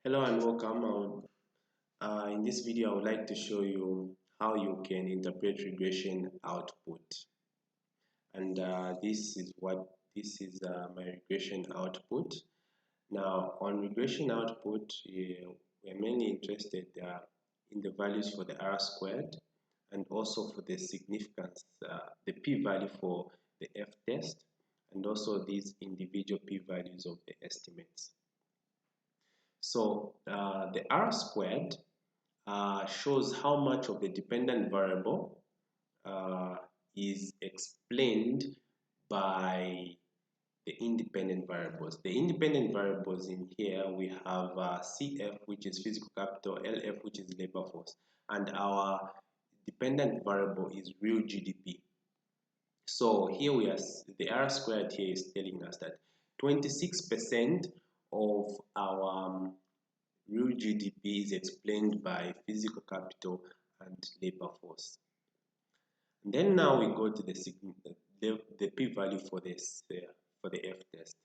Hello and welcome. In this video, I would like to show you how you can interpret regression output. And this is my regression output. Now, on regression output, we're mainly interested in the values for the R squared and also for the significance, the p-value for the f-test, and also these individual p-values of the estimates. So the R squared shows how much of the dependent variable uh, is explained by the independent variables. The independent variables in here, we have CF, which is physical capital, LF, which is labor force, and our dependent variable is real GDP. So here we are, the R squared here is telling us that 26% of our real GDP is explained by physical capital and labor force. And then now we go to the p-value for this for the f-test.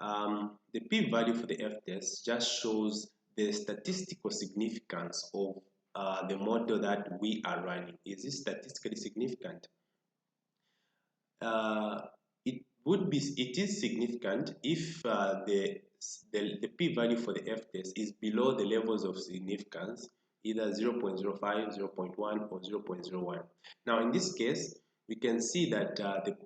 The p-value for the f-test just shows the statistical significance of the model that we are running. Is it statistically significant? It is significant if the p-value for the f-test is below the levels of significance, either 0.05, 0.1, or 0.01. Now in this case, we can see that the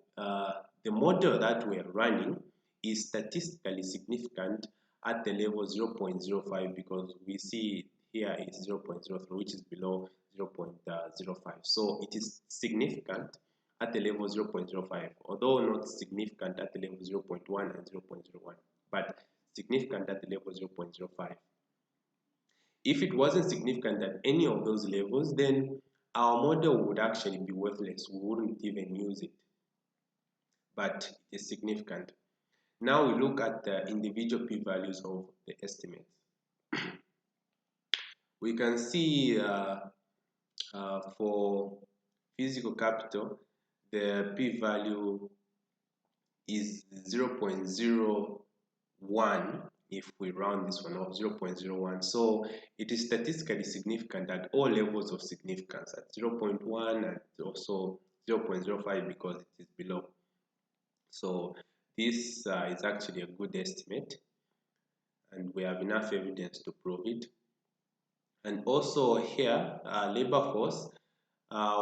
model that we are running is statistically significant at the level 0.05, because we see here is 0.03, which is below 0.05. So it is significant at the level 0.05, although not significant at the level 0.1 and 0.01, but significant at the level 0.05. If it wasn't significant at any of those levels, then our model would actually be worthless. We wouldn't even use it. But it is significant. Now we look at the individual p-values of the estimates. We can see for physical capital, the p-value is 0.01 if we round this one off, 0.01. So it is statistically significant at all levels of significance, at 0.1 and also 0.05 because it is below. So this is actually a good estimate, and we have enough evidence to prove it. And also here, labor force,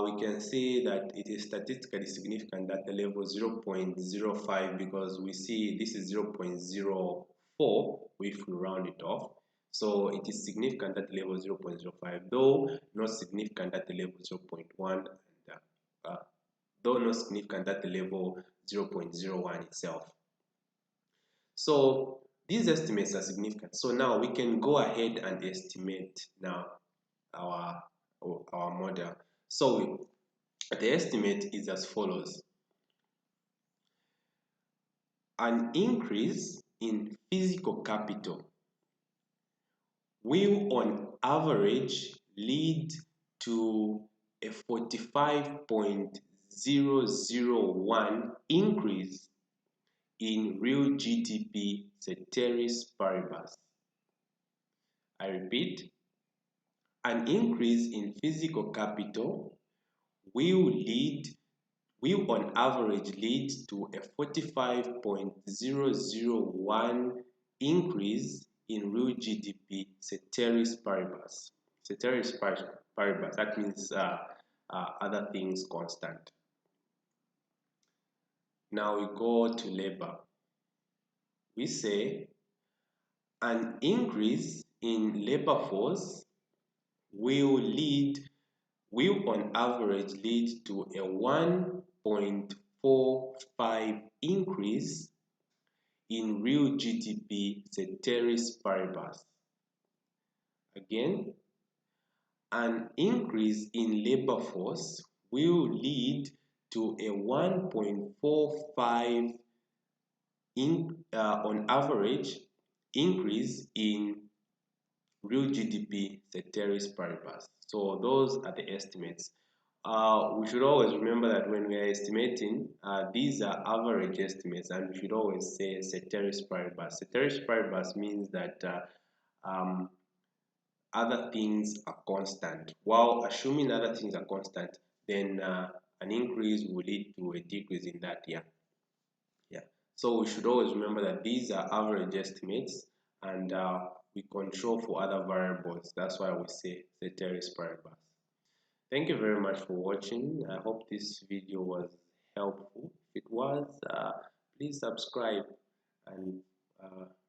we can see that it is statistically significant at the level 0.05, because we see this is 0.04 if we round it off. So it is significant at the level 0.05, though not significant at the level 0.1, and though not significant at the level 0.01 itself. So these estimates are significant. So now we can go ahead and estimate now our model. So the estimate is as follows. An increase in physical capital will on average lead to a 45.001 increase in real GDP ceteris paribus. I repeat, an increase in physical capital will on average lead to a 45.001 increase in real GDP ceteris paribus. Ceteris paribus, that means other things constant. Now we go to labor. We say an increase in labor force will on average lead to a 1.45 increase in real GDP ceteris paribus. Again, an increase in labor force will lead to a 1.45 on average increase in real GDP ceteris paribus. So those are the estimates. We should always remember that when we are estimating, these are average estimates, and we should always say ceteris paribus. Ceteris paribus means that other things are constant. While assuming other things are constant, then an increase will lead to a decrease in that year. Yeah. So we should always remember that these are average estimates, and we control for other variables. That's why we say ceteris paribus. Thank you very much for watching. I hope this video was helpful. If it was, please subscribe and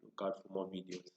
look out for more videos.